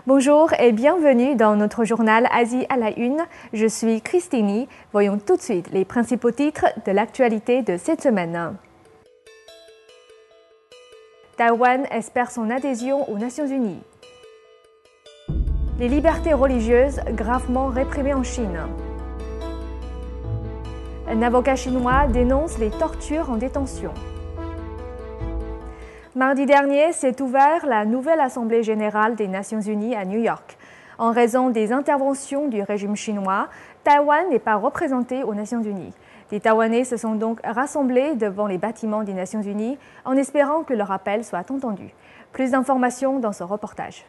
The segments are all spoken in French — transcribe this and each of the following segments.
Bonjour et bienvenue dans notre journal Asie à la une. Je suis Christine. Voyons tout de suite les principaux titres de l'actualité de cette semaine. Taïwan espère son adhésion aux Nations Unies. Les libertés religieuses gravement réprimées en Chine. Un avocat chinois dénonce les tortures en détention. Mardi dernier s'est ouverte la nouvelle Assemblée générale des Nations unies à New York. En raison des interventions du régime chinois, Taïwan n'est pas représenté aux Nations unies. Les Taïwanais se sont donc rassemblés devant les bâtiments des Nations unies en espérant que leur appel soit entendu. Plus d'informations dans ce reportage.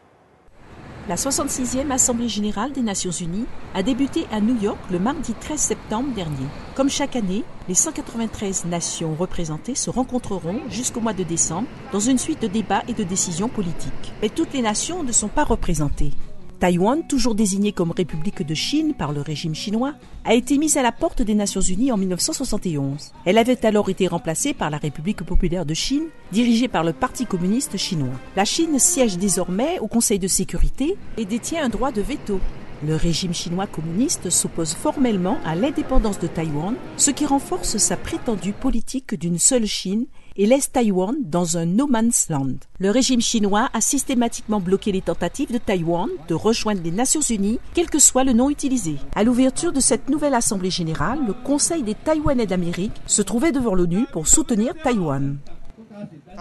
La 66e Assemblée générale des Nations unies a débuté à New York le mardi 13 septembre dernier. Comme chaque année, les 193 nations représentées se rencontreront jusqu'au mois de décembre dans une suite de débats et de décisions politiques. Mais toutes les nations ne sont pas représentées. Taïwan, toujours désignée comme République de Chine par le régime chinois, a été mise à la porte des Nations unies en 1971. Elle avait alors été remplacée par la République populaire de Chine, dirigée par le Parti communiste chinois. La Chine siège désormais au Conseil de sécurité et détient un droit de veto. Le régime chinois communiste s'oppose formellement à l'indépendance de Taïwan, ce qui renforce sa prétendue politique d'une seule Chine et laisse Taïwan dans un no man's land. Le régime chinois a systématiquement bloqué les tentatives de Taïwan de rejoindre les Nations unies, quel que soit le nom utilisé. À l'ouverture de cette nouvelle Assemblée générale, le Conseil des Taïwanais d'Amérique se trouvait devant l'ONU pour soutenir Taïwan.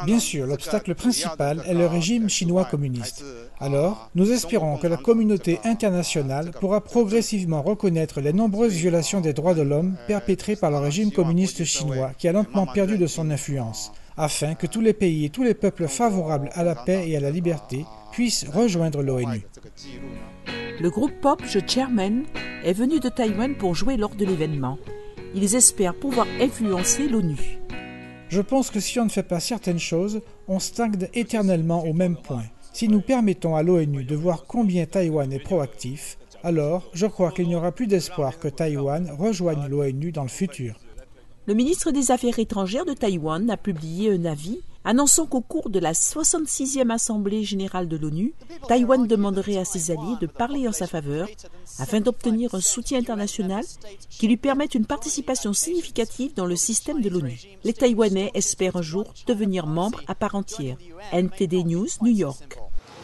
Bien sûr, l'obstacle principal est le régime chinois communiste. Alors, nous espérons que la communauté internationale pourra progressivement reconnaître les nombreuses violations des droits de l'homme perpétrées par le régime communiste chinois qui a lentement perdu de son influence, afin que tous les pays et tous les peuples favorables à la paix et à la liberté puissent rejoindre l'ONU. Le groupe pop The Chairmen est venu de Taïwan pour jouer lors de l'événement. Ils espèrent pouvoir influencer l'ONU. Je pense que si on ne fait pas certaines choses, on stagne éternellement au même point. Si nous permettons à l'ONU de voir combien Taïwan est proactif, alors je crois qu'il n'y aura plus d'espoir que Taïwan rejoigne l'ONU dans le futur. Le ministre des Affaires étrangères de Taïwan a publié un avis annonçant qu'au cours de la 66e Assemblée générale de l'ONU, Taïwan demanderait à ses alliés de parler en sa faveur afin d'obtenir un soutien international qui lui permette une participation significative dans le système de l'ONU. Les Taïwanais espèrent un jour devenir membres à part entière. NTD News, New York.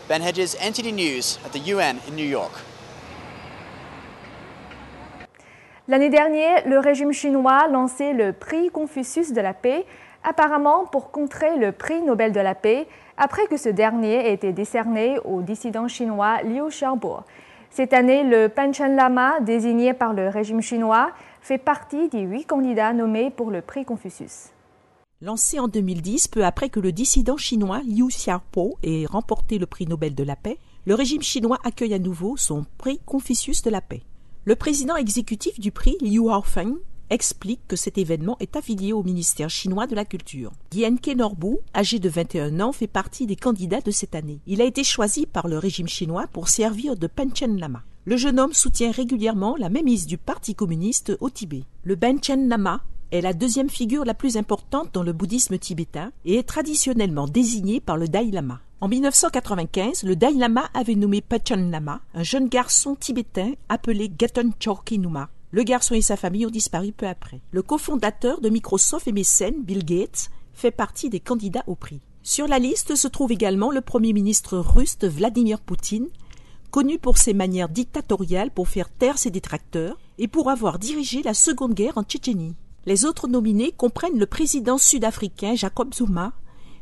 Ben Hedges, NTD News at the UN in New York. L'année dernière, le régime chinois lançait le prix Confucius de la paix, apparemment pour contrer le prix Nobel de la paix, après que ce dernier ait été décerné au dissident chinois Liu Xiaobo. Cette année, le Panchen Lama, désigné par le régime chinois, fait partie des 8 candidats nommés pour le prix Confucius. Lancé en 2010, peu après que le dissident chinois Liu Xiaobo ait remporté le prix Nobel de la paix, le régime chinois accueille à nouveau son prix Confucius de la paix. Le président exécutif du prix, Liu Haofeng, explique que cet événement est affilié au ministère chinois de la Culture. Guianke Norbu, âgé de 21 ans, fait partie des candidats de cette année. Il a été choisi par le régime chinois pour servir de Panchen Lama. Le jeune homme soutient régulièrement la mainmise du Parti communiste au Tibet. Le Panchen Lama est la deuxième figure la plus importante dans le bouddhisme tibétain et est traditionnellement désigné par le Dalai Lama. En 1995, le Dalai Lama avait nommé Panchen Lama, un jeune garçon tibétain appelé Gaton Chokyi Numa. Le garçon et sa famille ont disparu peu après. Le cofondateur de Microsoft et mécène, Bill Gates, fait partie des candidats au prix. Sur la liste se trouve également le premier ministre russe Vladimir Poutine, connu pour ses manières dictatoriales pour faire taire ses détracteurs et pour avoir dirigé la Seconde Guerre en Tchétchénie. Les autres nominés comprennent le président sud-africain Jacob Zuma,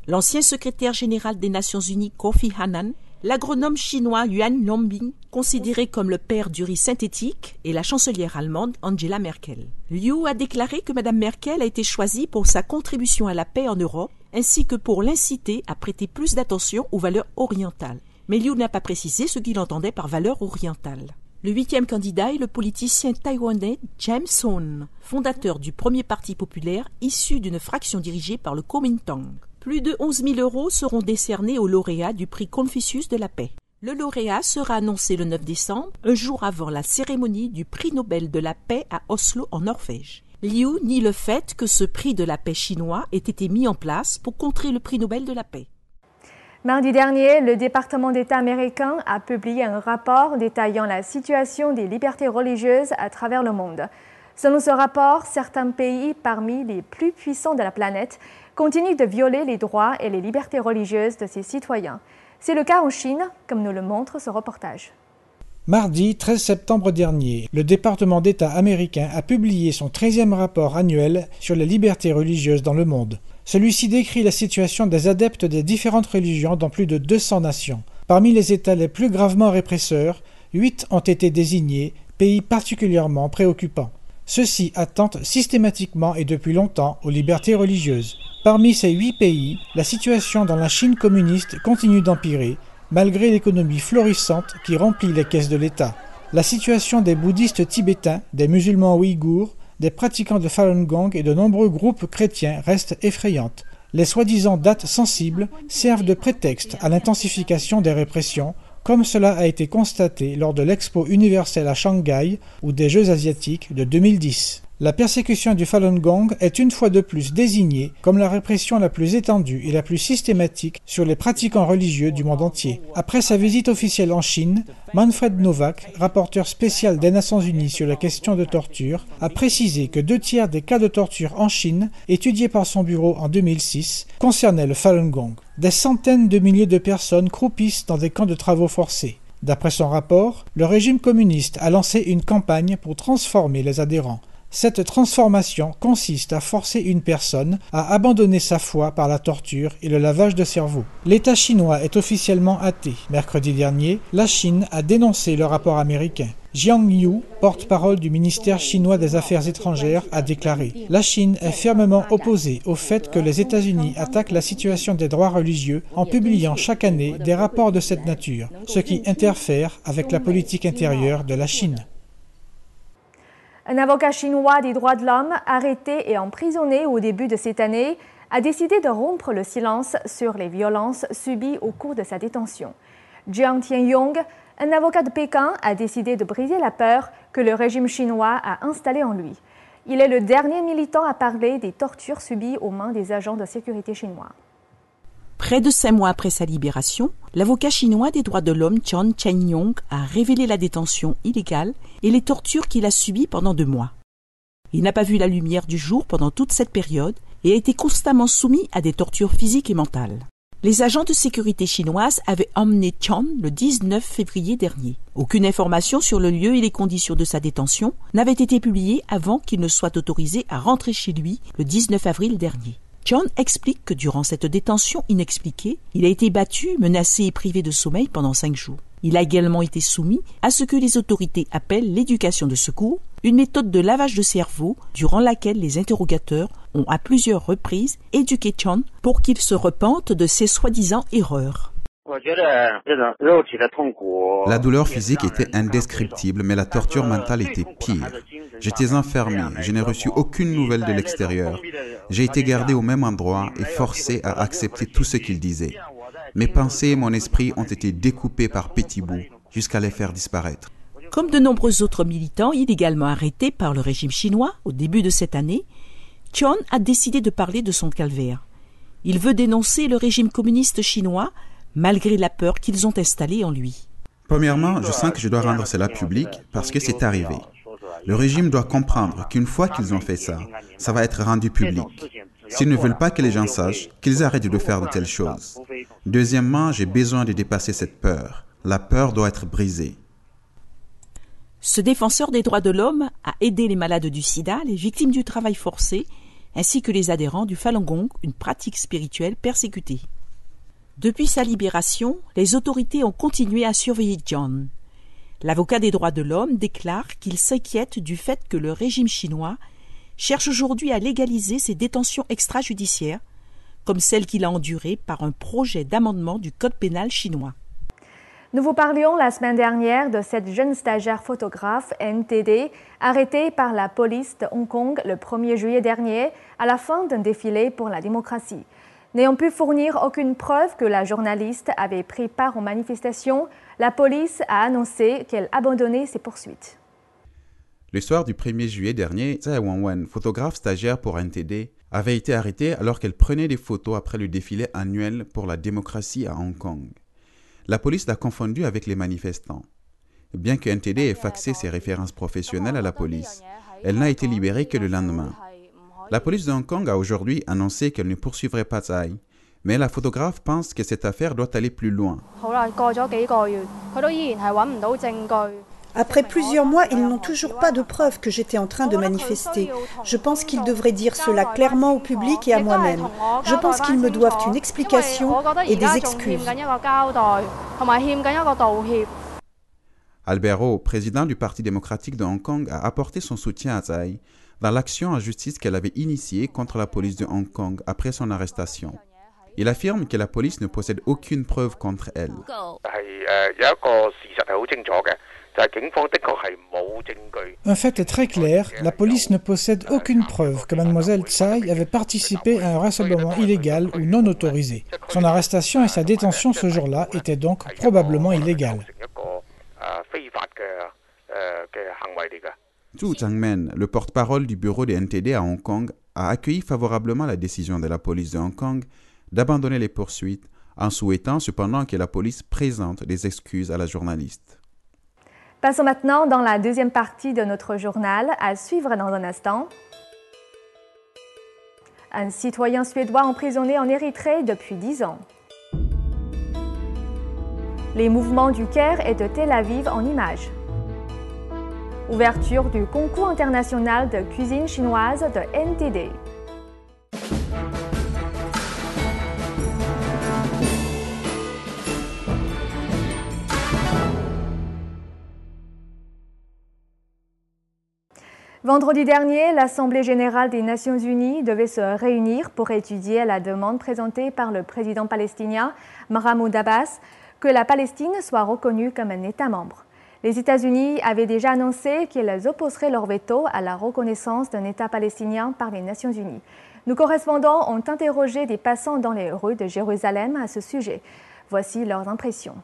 l'ancien secrétaire général des Nations Unies Kofi Annan, l'agronome chinois Yuan Longbing, considéré comme le père du riz synthétique, et la chancelière allemande Angela Merkel. Liu a déclaré que Mme Merkel a été choisie pour sa contribution à la paix en Europe, ainsi que pour l'inciter à prêter plus d'attention aux valeurs orientales. Mais Liu n'a pas précisé ce qu'il entendait par valeurs orientales. Le 8e candidat est le politicien taïwanais James Soon, fondateur du premier parti populaire issu d'une fraction dirigée par le Kuomintang. Plus de 11 000 € seront décernés aux lauréats du prix Confucius de la paix. Le lauréat sera annoncé le 9 décembre, un jour avant la cérémonie du prix Nobel de la paix à Oslo en Norvège. Liu nie le fait que ce prix de la paix chinois ait été mis en place pour contrer le prix Nobel de la paix. Mardi dernier, le département d'État américain a publié un rapport détaillant la situation des libertés religieuses à travers le monde. Selon ce rapport, certains pays parmi les plus puissants de la planète continuent de violer les droits et les libertés religieuses de ses citoyens. C'est le cas en Chine, comme nous le montre ce reportage. Mardi 13 septembre dernier, le département d'État américain a publié son 13e rapport annuel sur les libertés religieuses dans le monde. Celui-ci décrit la situation des adeptes des différentes religions dans plus de 200 nations. Parmi les États les plus gravement répresseurs, 8 ont été désignés, pays particulièrement préoccupants. Ceux-ci attentent systématiquement et depuis longtemps aux libertés religieuses. Parmi ces 8 pays, la situation dans la Chine communiste continue d'empirer, malgré l'économie florissante qui remplit les caisses de l'État. La situation des bouddhistes tibétains, des musulmans ouïghours, des pratiquants de Falun Gong et de nombreux groupes chrétiens reste effrayante. Les soi-disant dates sensibles servent de prétexte à l'intensification des répressions, comme cela a été constaté lors de l'Expo universelle à Shanghai ou des Jeux asiatiques de 2010. La persécution du Falun Gong est une fois de plus désignée comme la répression la plus étendue et la plus systématique sur les pratiquants religieux du monde entier. Après sa visite officielle en Chine, Manfred Novak, rapporteur spécial des Nations Unies sur la question de torture, a précisé que 2/3 des cas de torture en Chine, étudiés par son bureau en 2006, concernaient le Falun Gong. Des centaines de milliers de personnes croupissent dans des camps de travaux forcés. D'après son rapport, le régime communiste a lancé une campagne pour transformer les adhérents. Cette transformation consiste à forcer une personne à abandonner sa foi par la torture et le lavage de cerveau. L'État chinois est officiellement athée. Mercredi dernier, la Chine a dénoncé le rapport américain. Jiang Yu, porte-parole du ministère chinois des Affaires étrangères, a déclaré « La Chine est fermement opposée au fait que les États-Unis attaquent la situation des droits religieux en publiant chaque année des rapports de cette nature, ce qui interfère avec la politique intérieure de la Chine. » Un avocat chinois des droits de l'homme, arrêté et emprisonné au début de cette année, a décidé de rompre le silence sur les violences subies au cours de sa détention. Jiang Tianyong, un avocat de Pékin, a décidé de briser la peur que le régime chinois a installée en lui. Il est le dernier militant à parler des tortures subies aux mains des agents de sécurité chinois. Près de 5 mois après sa libération, l'avocat chinois des droits de l'homme Jiang Tianyong a révélé la détention illégale et les tortures qu'il a subies pendant 2 mois. Il n'a pas vu la lumière du jour pendant toute cette période et a été constamment soumis à des tortures physiques et mentales. Les agents de sécurité chinoises avaient emmené Chan le 19 février dernier. Aucune information sur le lieu et les conditions de sa détention n'avait été publiée avant qu'il ne soit autorisé à rentrer chez lui le 19 avril dernier. Chan explique que durant cette détention inexpliquée, il a été battu, menacé et privé de sommeil pendant 5 jours. Il a également été soumis à ce que les autorités appellent l'éducation de secours, une méthode de lavage de cerveau durant laquelle les interrogateurs ont à plusieurs reprises éduqué Chan pour qu'il se repente de ses soi-disant erreurs. La douleur physique était indescriptible, mais la torture mentale était pire. J'étais enfermé, je n'ai reçu aucune nouvelle de l'extérieur. J'ai été gardé au même endroit et forcé à accepter tout ce qu'il disait. Mes pensées et mon esprit ont été découpés par petits bouts, jusqu'à les faire disparaître. Comme de nombreux autres militants illégalement arrêtés par le régime chinois au début de cette année, Chan a décidé de parler de son calvaire. Il veut dénoncer le régime communiste chinois, malgré la peur qu'ils ont installée en lui. Premièrement, je sens que je dois rendre cela public parce que c'est arrivé. Le régime doit comprendre qu'une fois qu'ils ont fait ça, ça va être rendu public. S'ils ne veulent pas que les gens sachent, qu'ils arrêtent de faire de telles choses. Deuxièmement, j'ai besoin de dépasser cette peur. La peur doit être brisée. Ce défenseur des droits de l'homme a aidé les malades du sida, les victimes du travail forcé, ainsi que les adhérents du Falun Gong, une pratique spirituelle persécutée. Depuis sa libération, les autorités ont continué à surveiller John. L'avocat des droits de l'homme déclare qu'il s'inquiète du fait que le régime chinois cherche aujourd'hui à légaliser ses détentions extrajudiciaires, comme celle qu'il a endurée par un projet d'amendement du code pénal chinois. Nous vous parlions la semaine dernière de cette jeune stagiaire photographe NTD arrêtée par la police de Hong Kong le 1er juillet dernier à la fin d'un défilé pour la démocratie. N'ayant pu fournir aucune preuve que la journaliste avait pris part aux manifestations, la police a annoncé qu'elle abandonnait ses poursuites. Le soir du 1er juillet dernier, Tsai Wan-wen, photographe stagiaire pour NTD, avait été arrêtée alors qu'elle prenait des photos après le défilé annuel pour la démocratie à Hong Kong. La police l'a confondue avec les manifestants. Bien que NTD ait faxé ses références professionnelles à la police, elle n'a été libérée que le lendemain. La police de Hong Kong a aujourd'hui annoncé qu'elle ne poursuivrait pas Tsai, mais la photographe pense que cette affaire doit aller plus loin. Après plusieurs mois, ils n'ont toujours pas de preuve que j'étais en train de manifester. Je pense qu'ils devraient dire cela clairement au public et à moi-même. Je pense qu'ils me doivent une explication et des excuses. Albert Ho, président du Parti démocratique de Hong Kong, a apporté son soutien à Tsai dans l'action en justice qu'elle avait initiée contre la police de Hong Kong après son arrestation. Il affirme que la police ne possède aucune preuve contre elle. Un fait est très clair, la police ne possède aucune preuve que Mademoiselle Tsai avait participé à un rassemblement illégal ou non autorisé. Son arrestation et sa détention ce jour-là étaient donc probablement illégales. Zhu Changmen, le porte-parole du bureau des NTD à Hong Kong, a accueilli favorablement la décision de la police de Hong Kong d'abandonner les poursuites, en souhaitant cependant que la police présente des excuses à la journaliste. Passons maintenant dans la deuxième partie de notre journal, à suivre dans un instant. Un citoyen suédois emprisonné en Érythrée depuis 10 ans. Les mouvements du Caire et de Tel Aviv en images. Ouverture du concours international de cuisine chinoise de NTD. Vendredi dernier, l'Assemblée générale des Nations unies devait se réunir pour étudier la demande présentée par le président palestinien Mahmoud Abbas que la Palestine soit reconnue comme un État membre. Les États-Unis avaient déjà annoncé qu'ils opposeraient leur veto à la reconnaissance d'un État palestinien par les Nations unies. Nos correspondants ont interrogé des passants dans les rues de Jérusalem à ce sujet. Voici leurs impressions.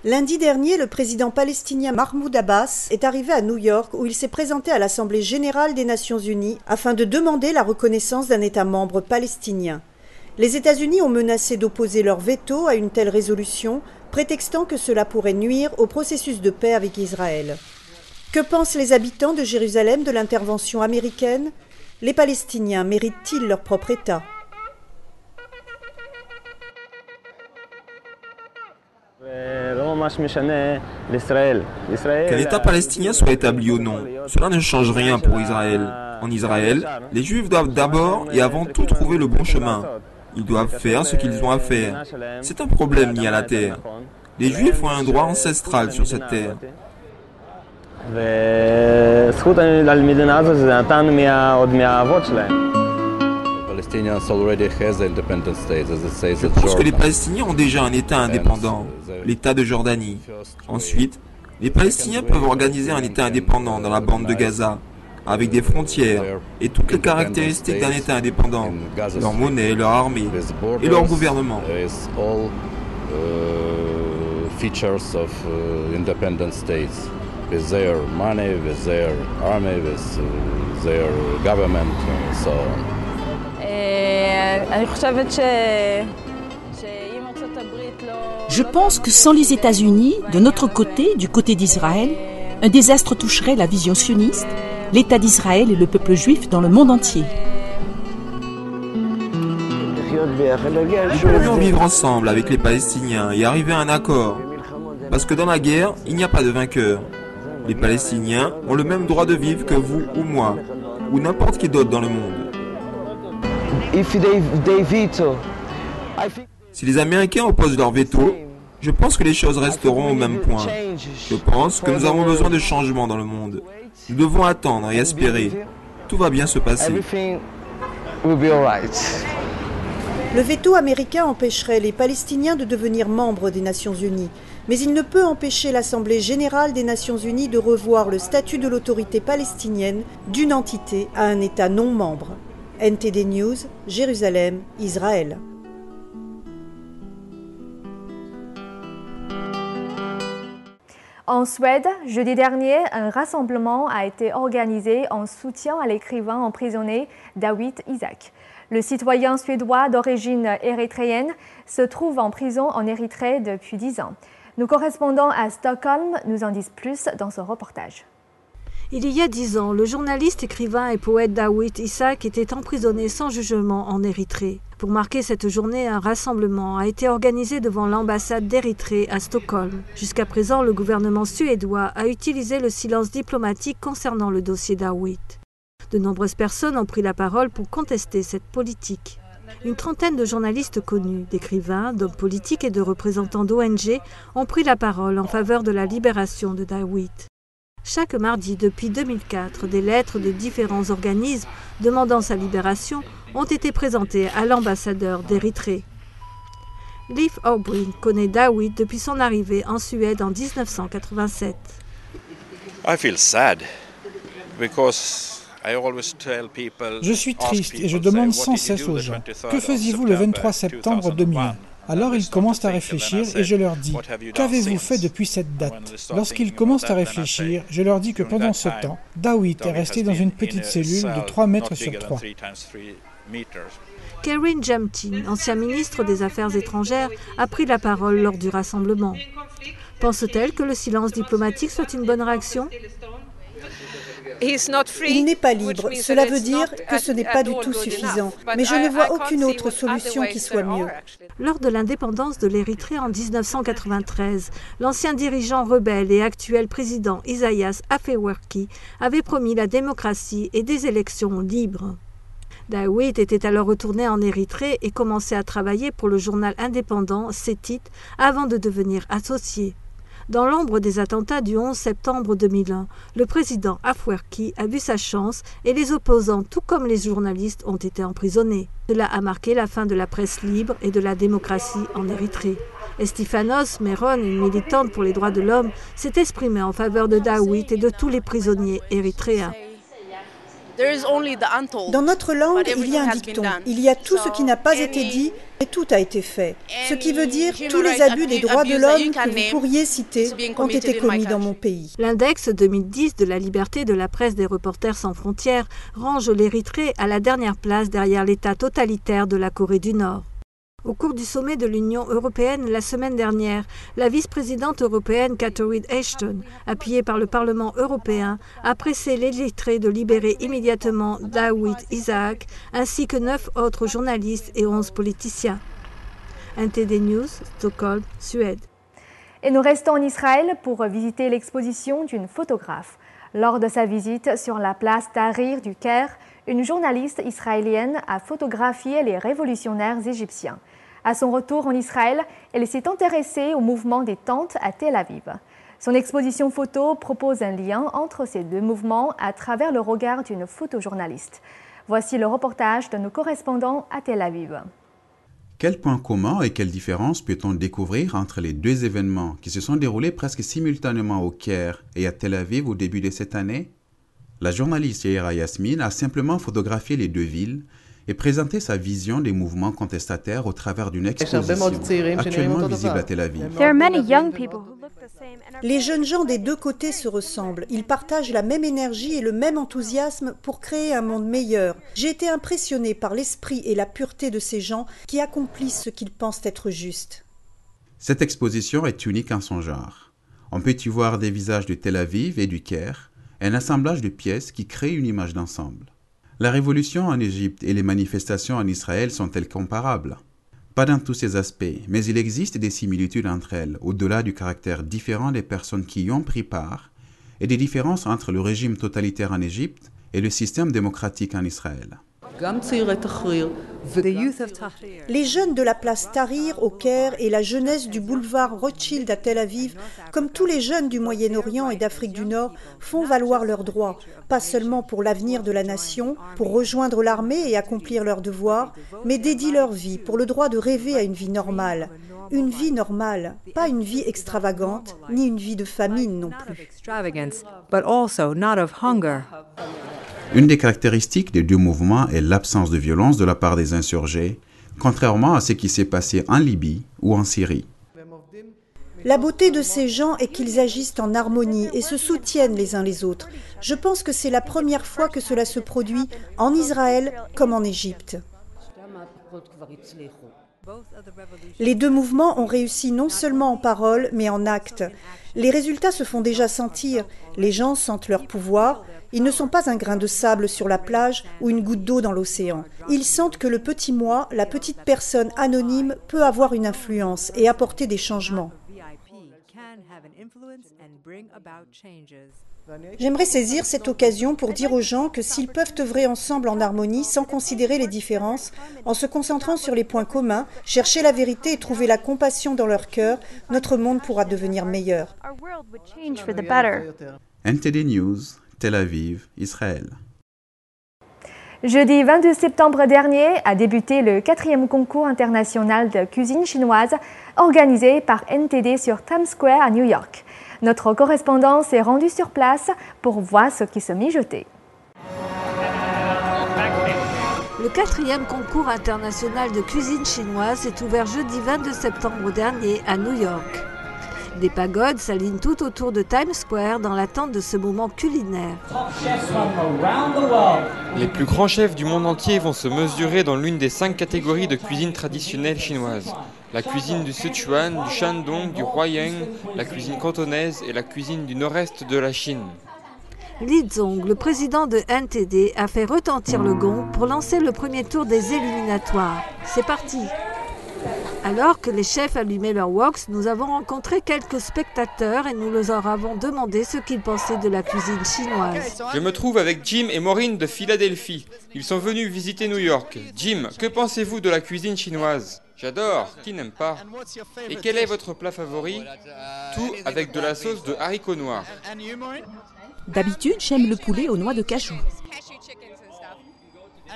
Lundi dernier, le président palestinien Mahmoud Abbas est arrivé à New York où il s'est présenté à l'Assemblée générale des Nations unies afin de demander la reconnaissance d'un État membre palestinien. Les États-Unis ont menacé d'opposer leur veto à une telle résolution, prétextant que cela pourrait nuire au processus de paix avec Israël. Que pensent les habitants de Jérusalem de l'intervention américaine? Les Palestiniens méritent-ils leur propre État? Que l'État palestinien soit établi ou non, cela ne change rien pour Israël. En Israël, les Juifs doivent d'abord et avant tout trouver le bon chemin. Ils doivent faire ce qu'ils ont à faire. C'est un problème lié à la terre. Les Juifs ont un droit ancestral sur cette terre. Je pense que les Palestiniens ont déjà un État indépendant, l'État de Jordanie. Ensuite, les Palestiniens peuvent organiser un État indépendant dans la bande de Gaza, avec des frontières et toutes les caractéristiques d'un État indépendant, leur monnaie, leur armée et leur gouvernement. Je pense que sans les États-Unis, de notre côté, du côté d'Israël, un désastre toucherait la vision sioniste, l'État d'Israël et le peuple juif dans le monde entier. Nous pourrions vivre ensemble avec les Palestiniens et arriver à un accord. Parce que dans la guerre, il n'y a pas de vainqueur. Les Palestiniens ont le même droit de vivre que vous ou moi, ou n'importe qui d'autre dans le monde. Si les Américains opposent leur veto, je pense que les choses resteront au même point. Je pense que nous avons besoin de changements dans le monde. Nous devons attendre et espérer. Tout va bien se passer. Le veto américain empêcherait les Palestiniens de devenir membres des Nations unies, mais il ne peut empêcher l'Assemblée générale des Nations unies de revoir le statut de l'autorité palestinienne d'une entité à un État non membre. NTD News, Jérusalem, Israël. En Suède, jeudi dernier, un rassemblement a été organisé en soutien à l'écrivain emprisonné Dawit Isaak. Le citoyen suédois d'origine érythréenne se trouve en prison en Érythrée depuis 10 ans. Nos correspondants à Stockholm nous en disent plus dans ce reportage. Il y a 10 ans, le journaliste, écrivain et poète Dawit Isaak était emprisonné sans jugement en Érythrée. Pour marquer cette journée, un rassemblement a été organisé devant l'ambassade d'Érythrée à Stockholm. Jusqu'à présent, le gouvernement suédois a utilisé le silence diplomatique concernant le dossier Dawit. De nombreuses personnes ont pris la parole pour contester cette politique. Une trentaine de journalistes connus, d'écrivains, d'hommes politiques et de représentants d'ONG ont pris la parole en faveur de la libération de Dawit. Chaque mardi depuis 2004, des lettres de différents organismes demandant sa libération ont été présentées à l'ambassadeur d'Érythrée. Leif O'Brien connaît Dawit depuis son arrivée en Suède en 1987. Je suis triste et je demande sans cesse aux gens, que faisiez-vous le 23 septembre 2001 ? Alors ils commencent à réfléchir et je leur dis, qu'avez-vous fait depuis cette date ? Lorsqu'ils commencent à réfléchir, je leur dis que pendant ce temps, Dawit est resté dans une petite cellule de 3 mètres sur 3. Karin Jämtin, ancien ministre des Affaires étrangères, a pris la parole lors du rassemblement. Pense-t-elle que le silence diplomatique soit une bonne réaction ? Il n'est pas libre, cela veut dire que ce n'est pas du tout suffisant. Mais je ne vois aucune autre solution qui soit mieux. Lors de l'indépendance de l'Érythrée en 1993, l'ancien dirigeant rebelle et actuel président Isaias Afewerki avait promis la démocratie et des élections libres. Dawit était alors retourné en Érythrée et commençait à travailler pour le journal indépendant Setit avant de devenir associé. Dans l'ombre des attentats du 11 septembre 2001, le président Afwerki a vu sa chance et les opposants, tout comme les journalistes, ont été emprisonnés. Cela a marqué la fin de la presse libre et de la démocratie en Érythrée. Estifanos Meron, une militante pour les droits de l'homme, s'est exprimée en faveur de Dawit et de tous les prisonniers érythréens. Dans notre langue, il y a un dicton. Il y a tout ce qui n'a pas été dit et tout a été fait. Ce qui veut dire tous les abus des droits de l'homme que vous pourriez citer ont été commis dans mon pays. L'index 2010 de la liberté de la presse des Reporters sans frontières range l'Érythrée à la dernière place derrière l'État totalitaire de la Corée du Nord. Au cours du sommet de l'Union européenne la semaine dernière, la vice-présidente européenne Catherine Ashton, appuyée par le Parlement européen, a pressé l'Érythrée de libérer immédiatement Dawit Isaak, ainsi que 9 autres journalistes et 11 politiciens. NTD News, Stockholm, Suède. Et nous restons en Israël pour visiter l'exposition d'une photographe. Lors de sa visite sur la place Tahrir du Caire, une journaliste israélienne a photographié les révolutionnaires égyptiens. À son retour en Israël, elle s'est intéressée au mouvement des tentes à Tel Aviv. Son exposition photo propose un lien entre ces deux mouvements à travers le regard d'une photojournaliste. Voici le reportage de nos correspondants à Tel Aviv. Quels points communs et quelles différences peut-on découvrir entre les deux événements qui se sont déroulés presque simultanément au Caire et à Tel Aviv au début de cette année ? La journaliste Yaira Yasmin a simplement photographié les deux villes et présenté sa vision des mouvements contestataires au travers d'une exposition actuellement visible à Tel Aviv. Les jeunes gens des deux côtés se ressemblent. Ils partagent la même énergie et le même enthousiasme pour créer un monde meilleur. J'ai été impressionnée par l'esprit et la pureté de ces gens qui accomplissent ce qu'ils pensent être juste. Cette exposition est unique en son genre. On peut y voir des visages de Tel Aviv et du Caire, un assemblage de pièces qui crée une image d'ensemble. La révolution en Égypte et les manifestations en Israël sont-elles comparables ? Pas dans tous ces aspects, mais il existe des similitudes entre elles, au-delà du caractère différent des personnes qui y ont pris part et des différences entre le régime totalitaire en Égypte et le système démocratique en Israël. Les jeunes de la place Tahrir au Caire et la jeunesse du boulevard Rothschild à Tel Aviv, comme tous les jeunes du Moyen-Orient et d'Afrique du Nord, font valoir leurs droits, pas seulement pour l'avenir de la nation, pour rejoindre l'armée et accomplir leurs devoirs, mais dédient leur vie pour le droit de rêver à une vie normale. Une vie normale, pas une vie extravagante, ni une vie de famine non plus. Une des caractéristiques des deux mouvements est l'absence de violence de la part des insurgés, contrairement à ce qui s'est passé en Libye ou en Syrie. La beauté de ces gens est qu'ils agissent en harmonie et se soutiennent les uns les autres. Je pense que c'est la première fois que cela se produit en Israël comme en Égypte. Les deux mouvements ont réussi non seulement en parole, mais en actes. Les résultats se font déjà sentir. Les gens sentent leur pouvoir. Ils ne sont pas un grain de sable sur la plage ou une goutte d'eau dans l'océan. Ils sentent que le petit moi, la petite personne anonyme, peut avoir une influence et apporter des changements. J'aimerais saisir cette occasion pour dire aux gens que s'ils peuvent œuvrer ensemble en harmonie sans considérer les différences, en se concentrant sur les points communs, chercher la vérité et trouver la compassion dans leur cœur, notre monde pourra devenir meilleur. NTD News, Tel Aviv, Israël. Jeudi 22 septembre dernier a débuté le 4e concours international de cuisine chinoise organisé par NTD sur Times Square à New York. Notre correspondant s'est rendu sur place pour voir ce qui se mijotait. Le 4e concours international de cuisine chinoise est ouvert jeudi 22 septembre dernier à New York. Des pagodes s'alignent tout autour de Times Square dans l'attente de ce moment culinaire. Les plus grands chefs du monde entier vont se mesurer dans l'une des 5 catégories de cuisine traditionnelle chinoise. La cuisine du Sichuan, du Shandong, du Huaiyang, la cuisine cantonaise et la cuisine du nord-est de la Chine. Li Zong, le président de NTD, a fait retentir le gong pour lancer le premier tour des éliminatoires. C'est parti! Alors que les chefs allumaient leurs woks, nous avons rencontré quelques spectateurs et nous leur avons demandé ce qu'ils pensaient de la cuisine chinoise. Je me trouve avec Jim et Maureen de Philadelphie. Ils sont venus visiter New York. Jim, que pensez-vous de la cuisine chinoise? J'adore, qui n'aime pas? Et quel est votre plat favori? Tout avec de la sauce de haricots noirs. D'habitude, j'aime le poulet aux noix de cajou.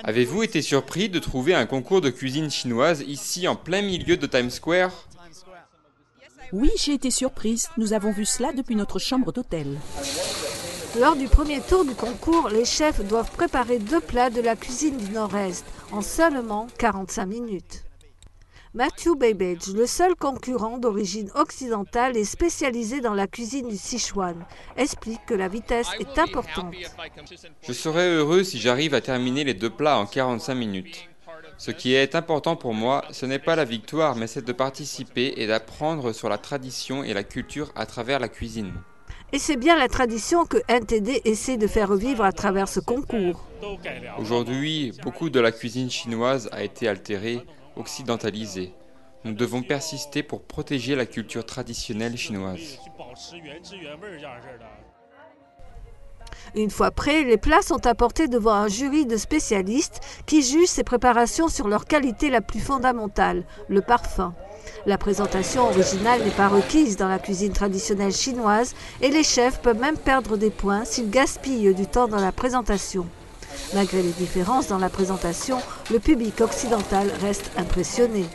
Avez-vous été surpris de trouver un concours de cuisine chinoise ici en plein milieu de Times Square? Oui, j'ai été surprise. Nous avons vu cela depuis notre chambre d'hôtel. Lors du premier tour du concours, les chefs doivent préparer 2 plats de la cuisine du Nord-Est en seulement 45 minutes. Matthew Babbage, le seul concurrent d'origine occidentale et spécialisé dans la cuisine du Sichuan, explique que la vitesse est importante. Je serais heureux si j'arrive à terminer les 2 plats en 45 minutes. Ce qui est important pour moi, ce n'est pas la victoire, mais c'est de participer et d'apprendre sur la tradition et la culture à travers la cuisine. Et c'est bien la tradition que NTD essaie de faire revivre à travers ce concours. Aujourd'hui, beaucoup de la cuisine chinoise a été altérée, occidentalisée. Nous devons persister pour protéger la culture traditionnelle chinoise. Une fois prêts, les plats sont apportés devant un jury de spécialistes qui jugent ces préparations sur leur qualité la plus fondamentale, le parfum. La présentation originale n'est pas requise dans la cuisine traditionnelle chinoise et les chefs peuvent même perdre des points s'ils gaspillent du temps dans la présentation. Malgré les différences dans la présentation, le public occidental reste impressionné.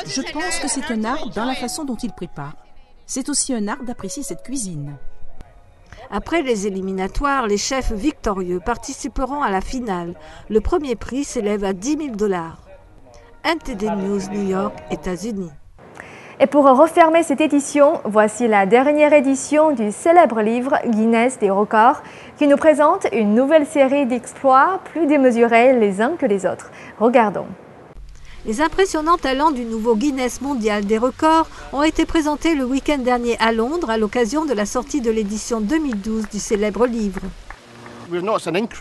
Je pense que c'est un art dans la façon dont ils préparent. C'est aussi un art d'apprécier cette cuisine. Après les éliminatoires, les chefs victorieux participeront à la finale. Le premier prix s'élève à $10 000. NTD News, New York, États-Unis. Et pour refermer cette édition, voici la dernière édition du célèbre livre Guinness des records qui nous présente une nouvelle série d'exploits plus démesurés les uns que les autres. Regardons. Les impressionnants talents du nouveau Guinness mondial des records ont été présentés le week-end dernier à Londres à l'occasion de la sortie de l'édition 2012 du célèbre livre.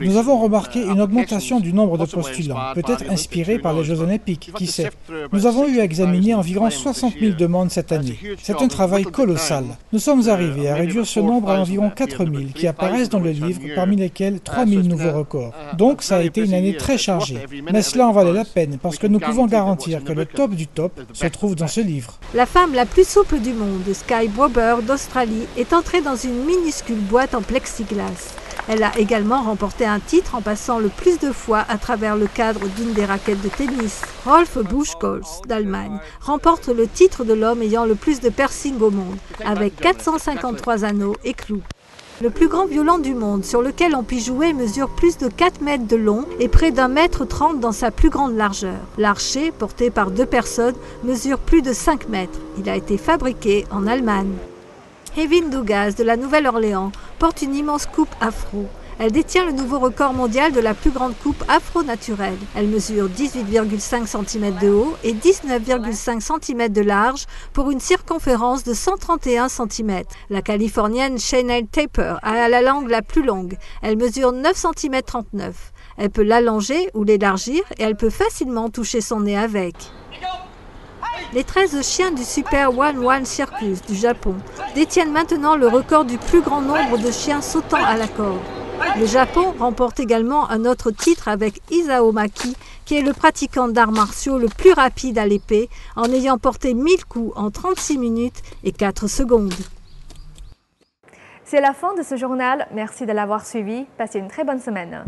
Nous avons remarqué une augmentation du nombre de postulants, peut-être inspirée par les Jeux Olympiques, qui sait. Nous avons eu à examiner environ 60 000 demandes cette année. C'est un travail colossal. Nous sommes arrivés à réduire ce nombre à environ 4 000 qui apparaissent dans le livre, parmi lesquels 3 000 nouveaux records. Donc ça a été une année très chargée. Mais cela en valait la peine, parce que nous pouvons garantir que le top du top se trouve dans ce livre. La femme la plus souple du monde, Sky Bobber d'Australie, est entrée dans une minuscule boîte en plexiglas. Elle a également remporté un titre en passant le plus de fois à travers le cadre d'une des raquettes de tennis. Rolf Buchholz d'Allemagne remporte le titre de l'homme ayant le plus de piercings au monde, avec 453 anneaux et clous. Le plus grand violon du monde sur lequel on peut jouer mesure plus de 4 mètres de long et près d'1,30 m dans sa plus grande largeur. L'archet, porté par 2 personnes, mesure plus de 5 mètres. Il a été fabriqué en Allemagne. Evin Dougaz de la Nouvelle-Orléans porte une immense coupe afro. Elle détient le nouveau record mondial de la plus grande coupe afro-naturelle. Elle mesure 18,5 cm de haut et 19,5 cm de large pour une circonférence de 131 cm. La Californienne Chanel Taper a la langue la plus longue. Elle mesure 9 cm 39. Elle peut l'allonger ou l'élargir et elle peut facilement toucher son nez avec. Les 13 chiens du Super One Circus du Japon détiennent maintenant le record du plus grand nombre de chiens sautant à la corde. Le Japon remporte également un autre titre avec Isao Maki, qui est le pratiquant d'arts martiaux le plus rapide à l'épée, en ayant porté 1000 coups en 36 minutes et 4 secondes. C'est la fin de ce journal. Merci de l'avoir suivi. Passez une très bonne semaine.